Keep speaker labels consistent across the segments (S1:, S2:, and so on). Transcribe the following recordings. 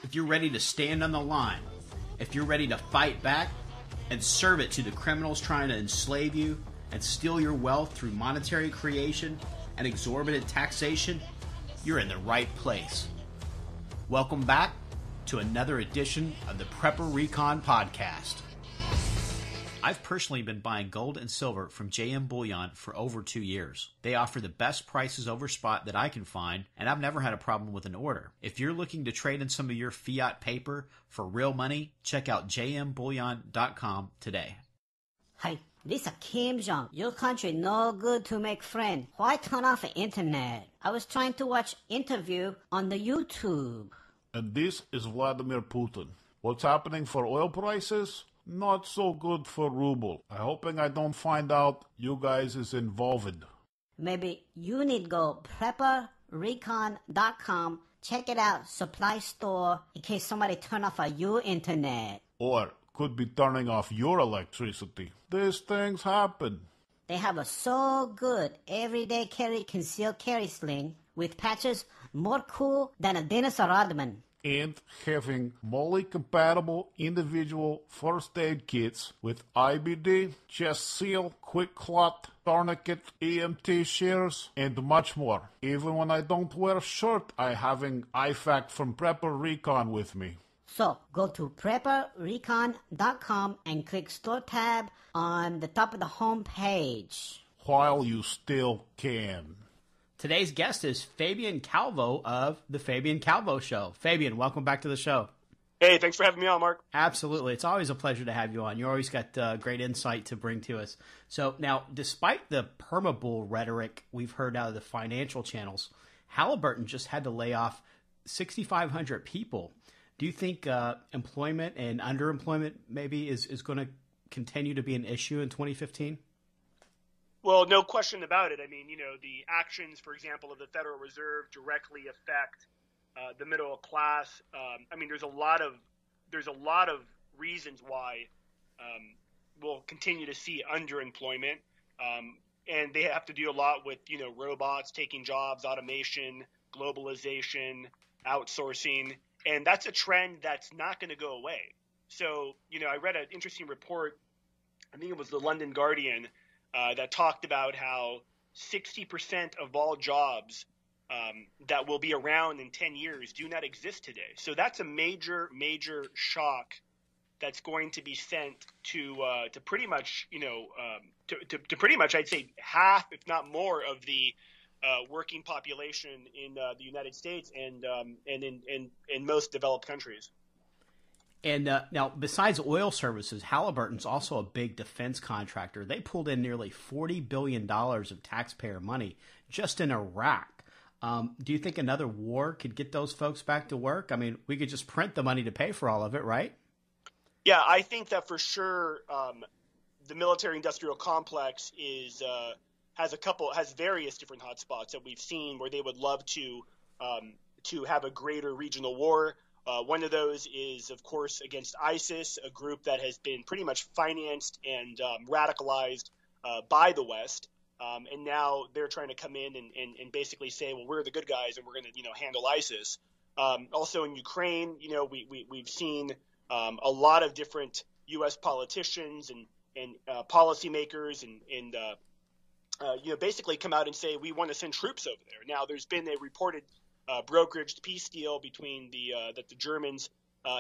S1: if you're ready to stand on the line, if you're ready to fight back and serve it to the criminals trying to enslave you and steal your wealth through monetary creation and exorbitant taxation, you're in the right place. Welcome back to another edition of the Prepper Recon podcast. I've personally been buying gold and silver from JM Bullion for over 2 years. They offer the best prices over spot that I can find, and I've never had a problem with an order. If you're looking to trade in some of your fiat paper for real money, check out jmbullion.com today.
S2: Hey, this is Kim Jong. Your country no good to make friend. Why turn off the internet? I was trying to watch interview on the YouTube.
S3: And this is Vladimir Putin. What's happening for oil prices? Not so good for ruble. I'm hoping I don't find out you guys is involved.
S2: Maybe you need go prepperrecon.com. Check it out, supply store, in case somebody turn off your internet.
S3: Or could be turning off your electricity. These things happen.
S2: They have a so good everyday carry concealed carry sling with patches more cool than a Dennis Rodman.
S3: And having MOLLE-compatible individual first aid kits with IBD, chest seal, quick clot, tourniquet, EMT shears, and much more. Even when I don't wear a shirt, I having IFAC from Prepper Recon with me.
S2: So, go to prepperrecon.com and click Store tab on the top of the home page.
S3: While you still can.
S1: Today's guest is Fabian Calvo of The Fabian Calvo Show. Fabian, welcome back to the show.
S4: Hey, thanks for having me on, Mark.
S1: Absolutely. It's always a pleasure to have you on. You always got great insight to bring to us. So now, despite the permabull rhetoric we've heard out of the financial channels, Halliburton just had to lay off 6,500 people. Do you think employment and underemployment maybe is going to continue to be an issue in 2015?
S4: Well, no question about it. I mean, the actions, for example, of the Federal Reserve directly affect the middle class. There's a lot of reasons why we'll continue to see underemployment, and they have to do a lot with robots taking jobs, automation, globalization, outsourcing, and that's a trend that's not going to go away. So, I read an interesting report. I think it was the London Guardian. That talked about how 60% of all jobs that will be around in 10 years do not exist today. So that's a major, major shock that's going to be sent to pretty much, to pretty much, I'd say half, if not more, of the working population in the United States and in most developed countries.
S1: And now, besides oil services, Halliburton's also a big defense contractor. They pulled in nearly $40 billion of taxpayer money just in Iraq. Do you think another war could get those folks back to work? I mean, we could just print the money to pay for all of it, right?
S4: Yeah, I think that for sure the military-industrial complex has various different hotspots that we've seen where they would love to have a greater regional war. One of those is, of course, against ISIS, a group that has been pretty much financed and radicalized by the West. And now they're trying to come in and basically say, well, we're the good guys and we're going to, handle ISIS. Also in Ukraine, we've seen a lot of different U.S. politicians and policymakers and basically come out and say, we want to send troops over there. Now, there's been a reported brokeraged peace deal between that the Germans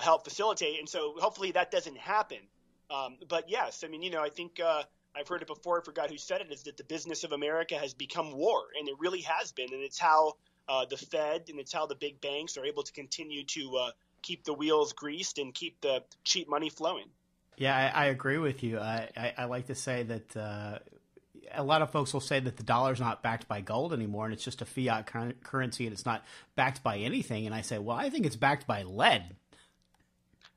S4: helped facilitate, and so hopefully that doesn't happen. But yes, I think I've heard it before. I forgot who said it. Is that the business of America has become war, and it really has been, and it's how the Fed and it's how the big banks are able to continue to keep the wheels greased and keep the cheap money flowing.
S1: Yeah, I agree with you. I like to say that. A lot of folks will say that the dollar's not backed by gold anymore, and it's just a fiat currency, and it's not backed by anything. And I say, well, I think it's backed by lead.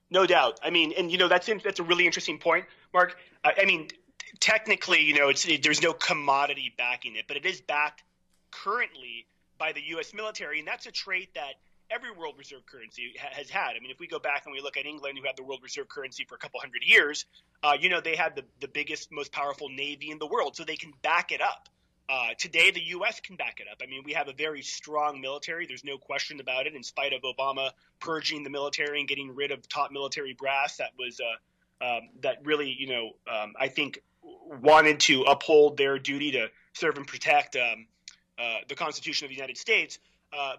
S4: No doubt. That's a really interesting point, Mark. Technically, there's no commodity backing it, but it is backed currently by the U.S. military, and that's a trait that every world reserve currency has had. If we go back and we look at England, who had the world reserve currency for a couple hundred years, they had the biggest, most powerful navy in the world, so they can back it up. Today, the U.S. can back it up. I mean, we have a very strong military. There's no question about it. In spite of Obama purging the military and getting rid of top military brass, that was that really, I think, wanted to uphold their duty to serve and protect the Constitution of the United States.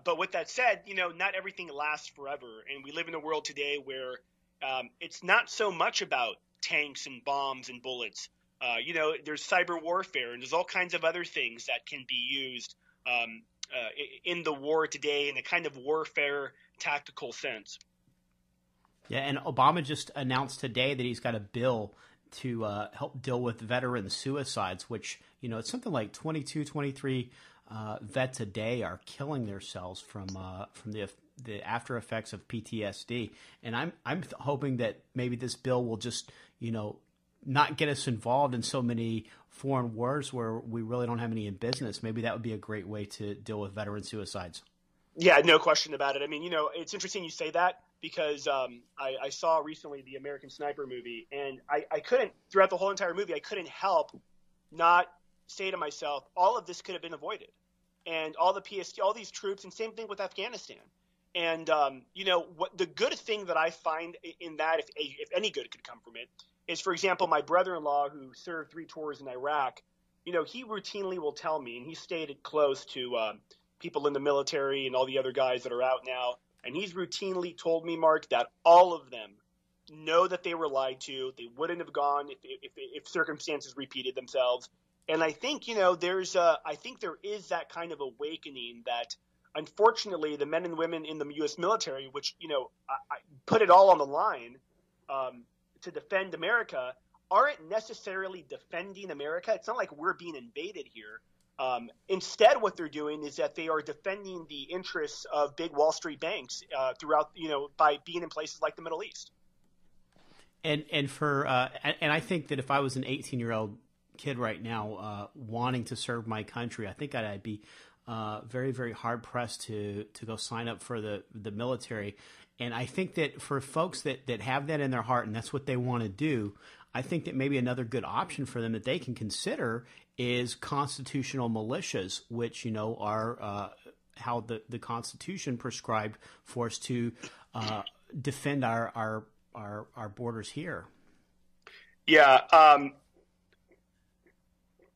S4: But with that said, not everything lasts forever, and we live in a world today where it's not so much about tanks and bombs and bullets. There's cyber warfare, and there's all kinds of other things that can be used in the war today in a kind of warfare tactical sense.
S1: Yeah, and Obama just announced today that he's got a bill to help deal with veteran suicides, which, it's something like 22, 23 vets a day are killing themselves from the after effects of PTSD. And I'm hoping that maybe this bill will just, not get us involved in so many foreign wars where we really don't have any in business. Maybe that would be a great way to deal with veteran suicides.
S4: Yeah, no question about it. I mean, it's interesting you say that because I saw recently the American Sniper movie, and I couldn't, throughout the whole entire movie, I couldn't help not say to myself, all of this could have been avoided. And all the PST, all these troops, and same thing with Afghanistan. And, what the good thing that I find in that, if any good could come from it, is, for example, my brother-in-law who served 3 tours in Iraq, he routinely will tell me, and he stayed close to people in the military and all the other guys that are out now, and he's routinely told me, Mark, that all of them know that they were lied to. They wouldn't have gone if circumstances repeated themselves. And I think, there is that kind of awakening that, unfortunately, the men and women in the U.S. military, which, I put it all on the line to defend America, aren't necessarily defending America. It's not like we're being invaded here. Instead, what they're doing is that they are defending the interests of big Wall Street banks throughout, by being in places like the Middle East.
S1: And I think that if I was an 18-year-old kid right now wanting to serve my country, I think I'd be very, very hard pressed to go sign up for the military. And I think that for folks that have that in their heart and that's what they want to do, I think that maybe another good option for them that they can consider is constitutional militias, which, are how the Constitution prescribed for us to defend our borders here.
S4: Yeah.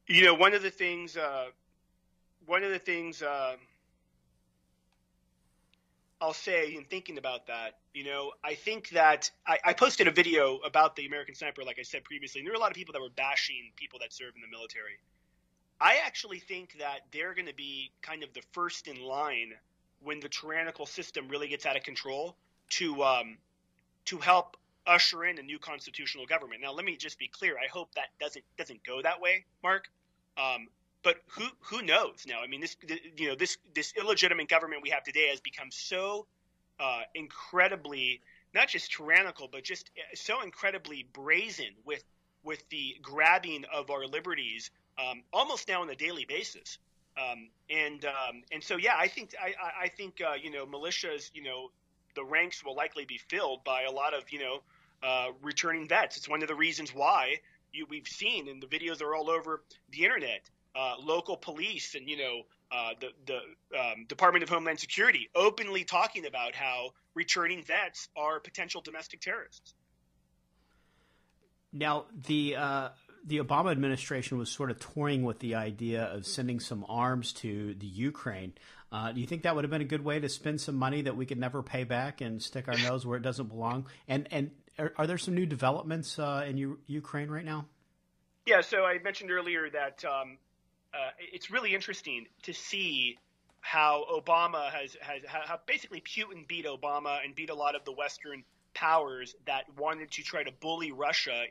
S4: One of the things I'll say in thinking about that, I think that I posted a video about the American Sniper, like I said previously, and there were a lot of people that were bashing people that serve in the military. I actually think that they're going to be kind of the first in line when the tyrannical system really gets out of control to help usher in a new constitutional government. Now, let me just be clear. I hope that doesn't go that way, Mark. But who knows now? I mean, this illegitimate government we have today has become so incredibly not just tyrannical, but just so incredibly brazen with the grabbing of our liberties almost now on a daily basis. And so yeah, I think militias, the ranks will likely be filled by a lot of returning vets. It's one of the reasons why we've seen, and the videos are all over the internet. Local police and the Department of Homeland Security openly talking about how returning vets are potential domestic terrorists.
S1: Now, the Obama administration was sort of toying with the idea of sending some arms to the Ukraine. Do you think that would have been a good way to spend some money that we could never pay back and stick our nose where it doesn't belong? And are there some new developments in Ukraine right now?
S4: Yeah, so I mentioned earlier that it's really interesting to see how Obama how basically Putin beat Obama and beat a lot of the Western powers that wanted to try to bully Russia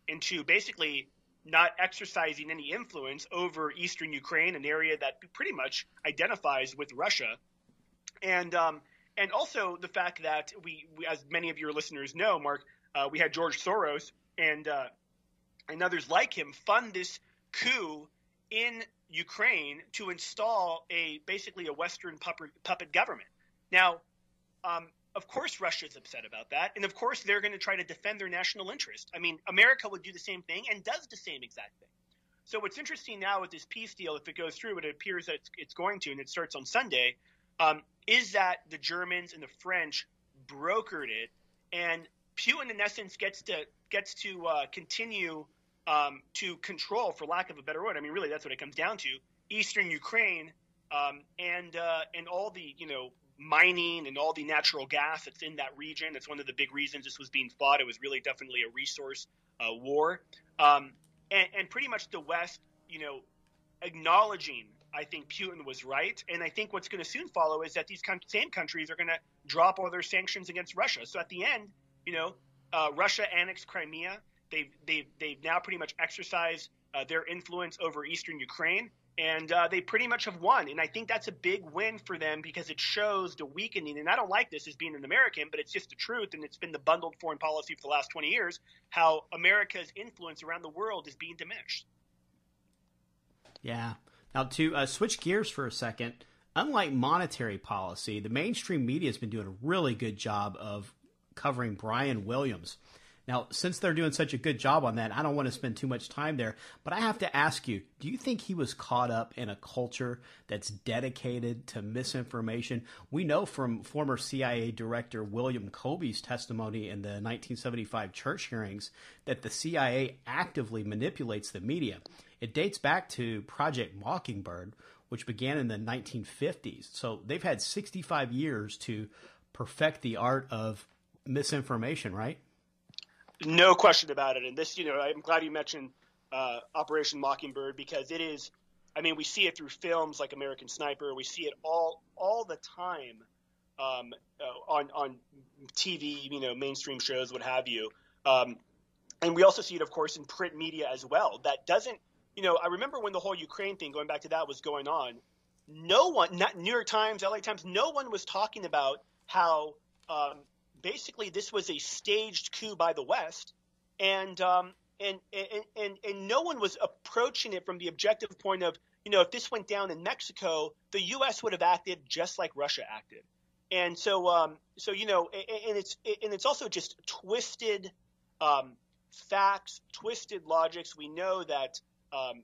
S4: into basically not exercising any influence over eastern Ukraine, an area that pretty much identifies with Russia. And also the fact that we, as many of your listeners know, Mark, we had George Soros and others like him fund this coup in Ukraine to install basically a Western puppet government. Now, of course, Russia's upset about that, and of course, they're going to try to defend their national interest. I mean, America would do the same thing and does the same exact thing. So what's interesting now with this peace deal, if it goes through, it appears that it's going to, and it starts on Sunday, is that the Germans and the French brokered it, and Putin, in essence, gets to continue to control, for lack of a better word. I mean, really, that's what it comes down to: eastern Ukraine and all the mining and all the natural gas that's in that region. That's one of the big reasons this was being fought. It was really definitely a resource war, and pretty much the West, acknowledging, I think, Putin was right. And I think what's going to soon follow is that these same countries are going to drop all their sanctions against Russia. So at the end, Russia annexed Crimea. They've now pretty much exercised their influence over eastern Ukraine, and they pretty much have won. And I think that's a big win for them because it shows the weakening. And I don't like this as being an American, but it's just the truth, and it's been the bundled foreign policy for the last 20 years, how America's influence around the world is being diminished.
S1: Yeah. Now, to switch gears for a second, unlike monetary policy, the mainstream media has been doing a really good job of covering Brian Williams. Now, since they're doing such a good job on that, I don't want to spend too much time there, but I have to ask you, do you think he was caught up in a culture that's dedicated to misinformation? We know from former CIA Director William Colby's testimony in the 1975 church hearings that the CIA actively manipulates the media. It dates back to Project Mockingbird, which began in the 1950s. So they've had 65 years to perfect the art of misinformation, right?
S4: No question about it. And this, I'm glad you mentioned Operation Mockingbird, because it is, we see it through films like American Sniper. We see it all the time on TV, mainstream shows, what have you. And we also see it, of course, in print media as well. That doesn't, I remember when the whole Ukraine thing, going back to that, was going on, no one, not New York Times, LA Times, no one was talking about how basically this was a staged coup by the West, and no one was approaching it from the objective point of, if this went down in Mexico, the U.S. would have acted just like Russia acted. And so it's also just twisted facts, twisted logics. We know that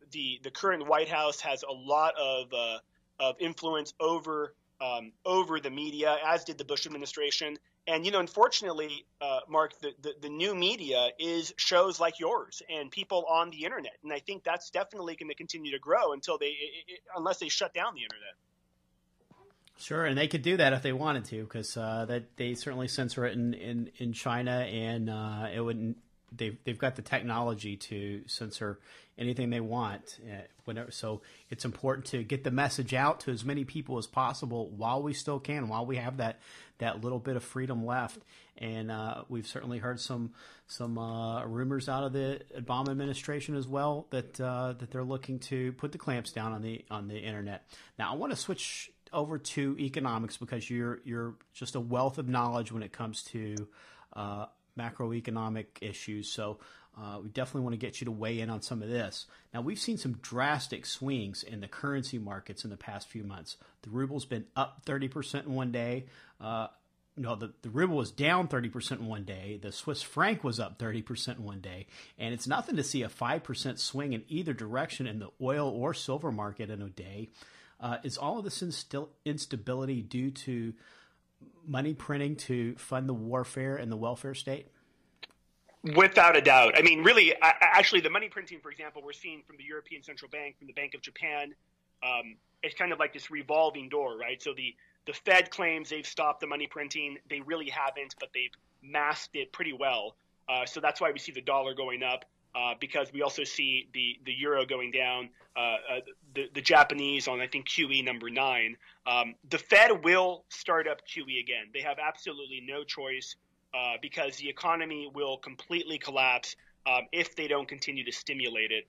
S4: the current White House has a lot of influence over the media, as did the Bush administration. And, unfortunately, Mark, the new media is shows like yours and people on the internet. And I think that's definitely going to continue to grow unless they shut down the internet.
S1: Sure, and they could do that if they wanted to, because that they certainly censor it in China, and it wouldn't. They've got the technology to censor anything they want. So it's important to get the message out to as many people as possible while we still can, while we have that little bit of freedom left. And we've certainly heard some rumors out of the Obama administration as well that they're looking to put the clamps down on the internet. Now I want to switch over to economics, because you're just a wealth of knowledge when it comes to macroeconomic issues. So we definitely want to get you to weigh in on some of this. Now, we've seen some drastic swings in the currency markets in the past few months. The ruble's been up 30% in one day. The ruble was down 30% in one day. The Swiss franc was up 30% in one day. And it's nothing to see a 5% swing in either direction in the oil or silver market in a day. Is all of this instability due to money printing to fund the warfare and the welfare state?
S4: Without a doubt. Really, actually, the money printing, for example, we're seeing from the European Central Bank, from the Bank of Japan, it's kind of like this revolving door, right? So the Fed claims they've stopped the money printing. They really haven't, but they've masked it pretty well. So that's why we see the dollar going up, because we also see the euro going down, the Japanese on, I think, QE number 9. The Fed will start up QE again. They have absolutely no choice, because the economy will completely collapse if they don't continue to stimulate it.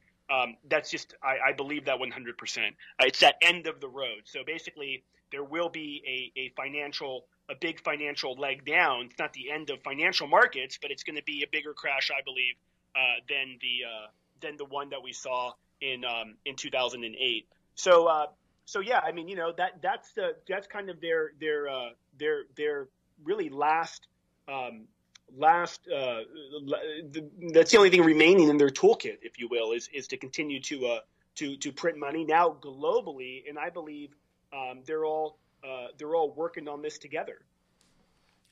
S4: That's just, I believe that 100%. It's that end of the road. So basically, there will be a big financial leg down. It's not the end of financial markets, but it's going to be a bigger crash, I believe, than the one that we saw in 2008. So yeah, that's kind of their really last that's the only thing remaining in their toolkit, if you will, is to continue to print money now globally, and I believe they're all working on this together.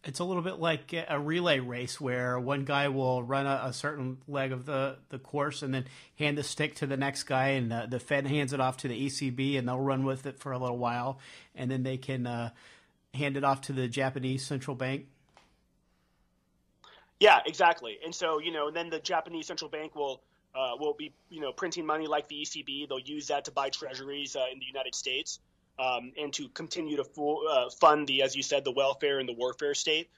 S1: It's a little bit like a relay race where one guy will run a certain leg of the course and then hand the stick to the next guy, and the Fed hands it off to the ECB, and they'll run with it for a little while, and then they can hand it off to the Japanese central bank.
S4: Yeah, exactly. And so, then the Japanese central bank will be, printing money like the ECB. They'll use that to buy treasuries in the United States and to continue to fund as you said, the welfare and the warfare state.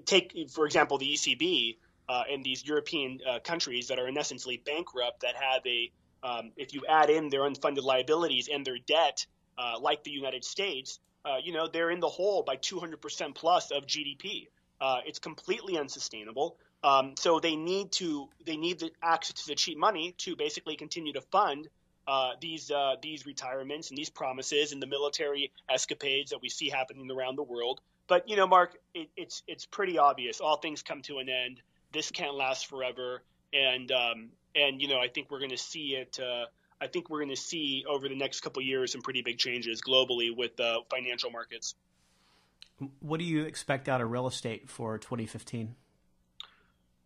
S4: Take, for example, the ECB and these European countries that are in essence bankrupt, that have if you add in their unfunded liabilities and their debt, like the United States, they're in the hole by 200% plus of GDP. It's completely unsustainable. So they need the access to the cheap money to basically continue to fund these retirements and these promises and the military escapades that we see happening around the world. But Mark, it's pretty obvious. All things come to an end. This can't last forever, and I think we're going to see it. I think we're going to see over the next couple of years some pretty big changes globally with financial markets.
S1: What do you expect out of real estate for 2015?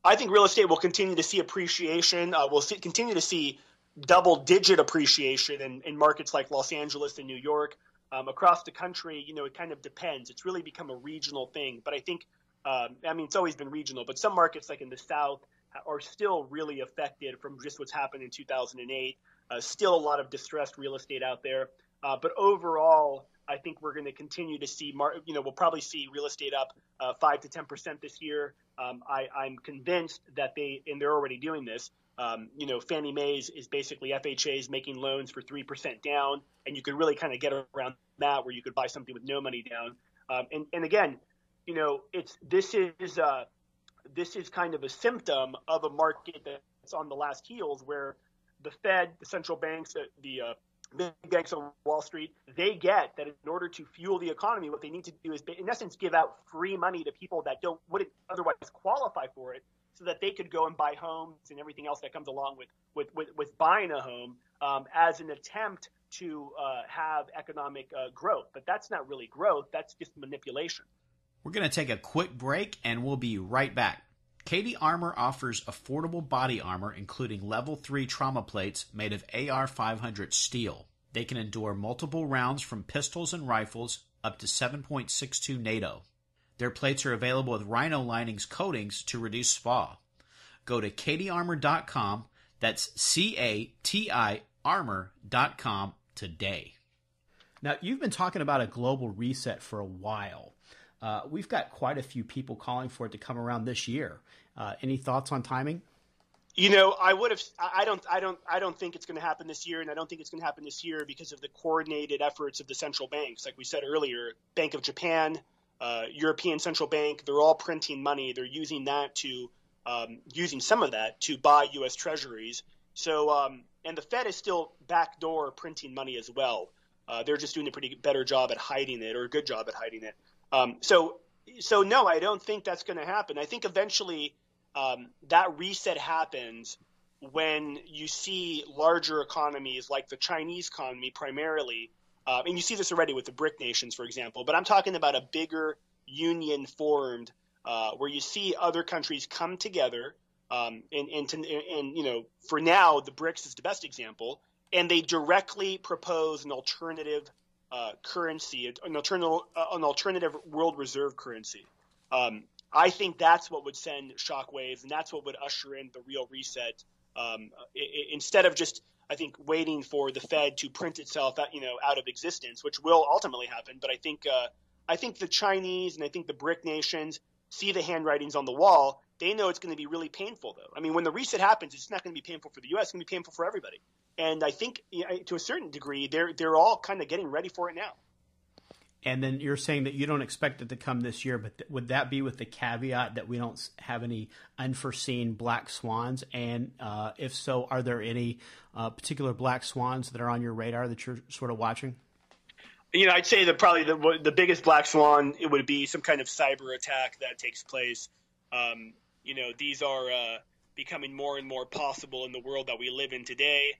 S4: I think real estate will continue to see appreciation. We'll continue to see double-digit appreciation in markets like Los Angeles and New York. Across the country, it kind of depends. It's really become a regional thing. But I think, it's always been regional. But some markets, like in the South, are still really affected from just what's happened in 2008. Still a lot of distressed real estate out there. But overall, I think we're going to continue to see, we'll probably see real estate up 5 to 10% this year. I'm convinced that they're already doing this. Fannie Mae's is basically FHA's making loans for 3% down, and you could really kind of get around that where you could buy something with no money down. And again, this is kind of a symptom of a market that's on the last heels, where the Fed, the central banks, the big banks on Wall Street, they get that in order to fuel the economy, what they need to do is, in essence, give out free money to people that wouldn't otherwise qualify for it, so that they could go and buy homes and everything else that comes along with buying a home as an attempt to have economic growth. But that's not really growth. That's just manipulation.
S1: We're going to take a quick break, and we'll be right back. Katie Armor offers affordable body armor, including level 3 trauma plates made of AR-500 steel. They can endure multiple rounds from pistols and rifles up to 7.62 NATO. Their plates are available with Rhino Linings coatings to reduce SPA. Go to katiearmor.com, that's CATI armor.com today. Now, you've been talking about a global reset for a while. We've got quite a few people calling for it to come around this year. Any thoughts on timing?
S4: I don't think it's going to happen this year, and I don't think it's going to happen this year because of the coordinated efforts of the central banks. Like we said earlier, Bank of Japan, European Central Bank, they're all printing money. They're using that using some of that to buy U.S. treasuries. So, and the Fed is still backdoor printing money as well. They're just doing a pretty better job at hiding it, or a good job at hiding it. So no, I don't think that's going to happen. I think eventually that reset happens when you see larger economies like the Chinese economy primarily, and you see this already with the BRIC nations, for example, but I'm talking about a bigger union formed where you see other countries come together, and for now, the BRICS is the best example, and they directly propose an alternative currency, an alternative world reserve currency. I think that's what would send shockwaves, and that's what would usher in the real reset. Instead of just, I think, waiting for the Fed to print itself out of existence, which will ultimately happen. But I think the Chinese and I think the BRIC nations see the handwritings on the wall. They know it's going to be really painful, though. I mean, when the reset happens, it's not going to be painful for the U.S. It's going to be painful for everybody. And I think, to a certain degree, they're all kind of getting ready for it now.
S1: And then you're saying that you don't expect it to come this year, but would that be with the caveat that we don't have any unforeseen black swans? And if so, are there any particular black swans that are on your radar that you're sort of watching?
S4: I'd say that probably the biggest black swan, it would be some kind of cyber attack that takes place. These are becoming more and more possible in the world that we live in today.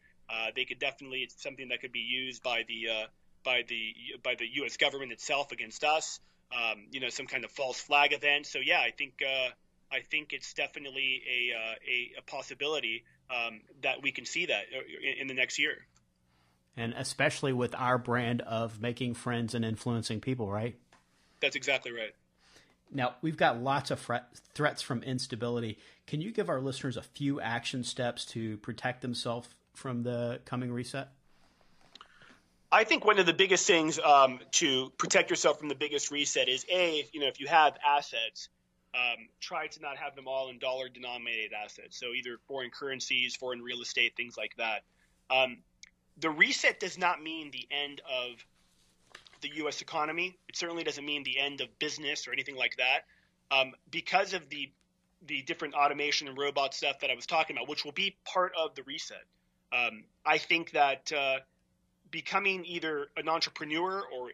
S4: They could definitely, it's something that could be used by the U.S. government itself against us. Some kind of false flag event. So yeah, I think it's definitely a possibility that we can see that in the next year.
S1: And especially with our brand of making friends and influencing people, right?
S4: That's exactly right.
S1: Now, we've got lots of threats from instability. Can you give our listeners a few action steps to protect themselves from the coming reset?
S4: I think one of the biggest things to protect yourself from the biggest reset is, if you have assets, try to not have them all in dollar-denominated assets. So either foreign currencies, foreign real estate, things like that. The reset does not mean the end of the U.S. economy. It certainly doesn't mean the end of business or anything like that. Because of the different automation and robot stuff that I was talking about, which will be part of the reset, I think that becoming either an entrepreneur or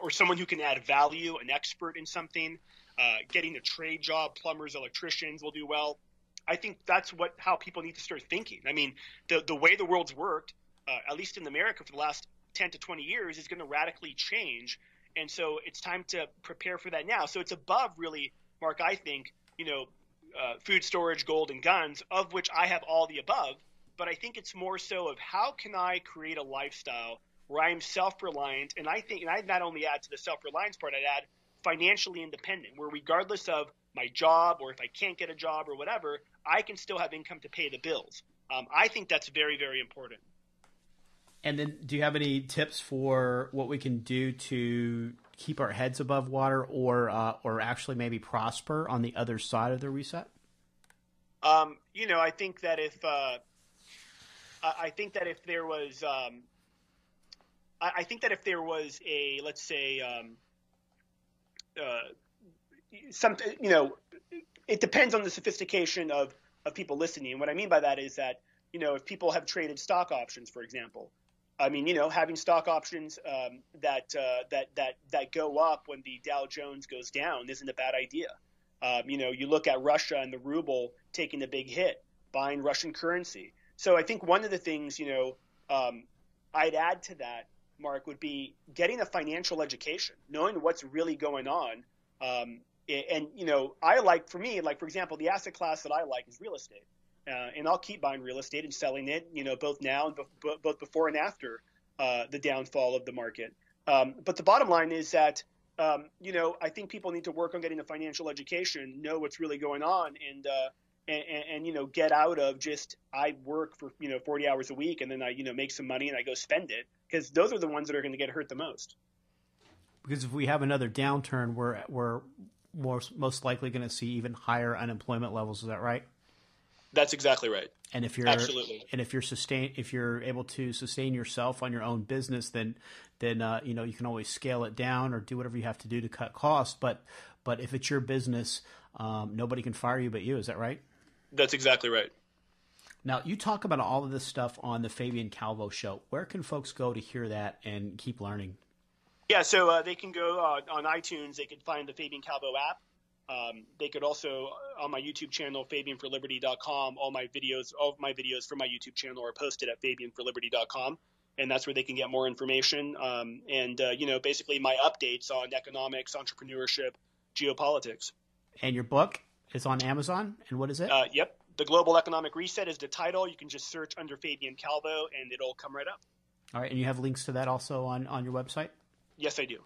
S4: or someone who can add value, an expert in something, getting a trade job, plumbers, electricians will do well. I think that's how people need to start thinking. I mean, the way the world's worked, at least in America for the last 10 to 20 years, is going to radically change. And so it's time to prepare for that now. So it's above really, Mark, I think, food storage, gold, and guns, of which I have all the above. But I think it's more so of how can I create a lifestyle where I'm self-reliant. And I'd not only add to the self-reliance part, I'd add financially independent, where regardless of my job or if I can't get a job or whatever, I can still have income to pay the bills. I think that's very, very important.
S1: And then do you have any tips for what we can do to keep our heads above water or actually maybe prosper on the other side of the reset?
S4: I think that if there was a, let's say, it depends on the sophistication of people listening. And what I mean by that is that, if people have traded stock options, for example, having stock options that go up when the Dow Jones goes down isn't a bad idea. You look at Russia and the ruble taking a big hit, buying Russian currency. So I think one of the things, I'd add to that, Mark, would be getting a financial education, knowing what's really going on. For example, the asset class that I like is real estate. And I'll keep buying real estate and selling it, both now and both before and after the downfall of the market. But the bottom line is that, I think people need to work on getting a financial education, know what's really going on, and get out of just I work for 40 hours a week and then I make some money and I go spend it, because those are the ones that are going to get hurt the most.
S1: Because if we have another downturn, we're most likely going to see even higher unemployment levels. Is that right?
S4: That's exactly right.
S1: And if you're
S4: absolutely,
S1: and if you're able to sustain yourself on your own business, then you can always scale it down or do whatever you have to do to cut costs. But if it's your business, nobody can fire you but you. Is that right?
S4: That's exactly right.
S1: Now, you talk about all of this stuff on the Fabian Calvo Show. Where can folks go to hear that and keep learning?
S4: Yeah, so they can go on iTunes. They can find the Fabian Calvo app. They could also, on my YouTube channel, FabianForLiberty.com, all of my videos from my YouTube channel are posted at FabianForLiberty.com, and that's where they can get more information. Basically my updates on economics, entrepreneurship, geopolitics.
S1: And your book is on Amazon, and what is it?
S4: Yep. The Global Economic Reset is the title. You can just search under Fabian Calvo, and it'll come right up. All
S1: right, and you have links to that also on your website?
S4: Yes, I do.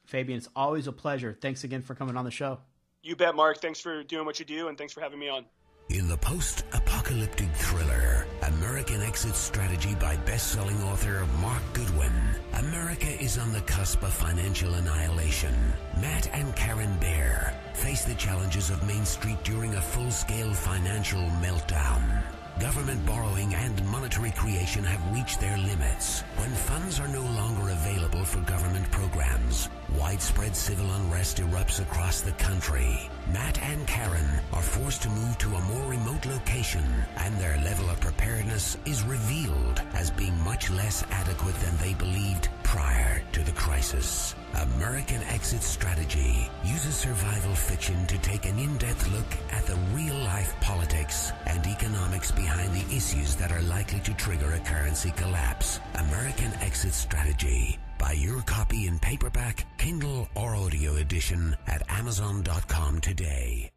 S1: Fabian, it's always a pleasure. Thanks again for coming on the show.
S4: You bet, Mark. Thanks for doing what you do, and thanks for having me on.
S5: In the post-apocalyptic thriller, American Exit Strategy by best-selling author Mark Goodwin, America is on the cusp of financial annihilation. Matt and Karen Baer face the challenges of Main Street during a full-scale financial meltdown. Government borrowing and monetary creation have reached their limits. When funds are no longer available for government programs, widespread civil unrest erupts across the country, Matt and Karen are forced to move to a more remote location, and their level of preparedness is revealed as being much less adequate than they believed prior to the crisis. American Exit Strategy uses survival fiction to take an in-depth look at the real-life politics and economics behind the issues that are likely to trigger a currency collapse. American Exit Strategy. Buy your copy in paperback, Kindle, or audio edition at Amazon.com today.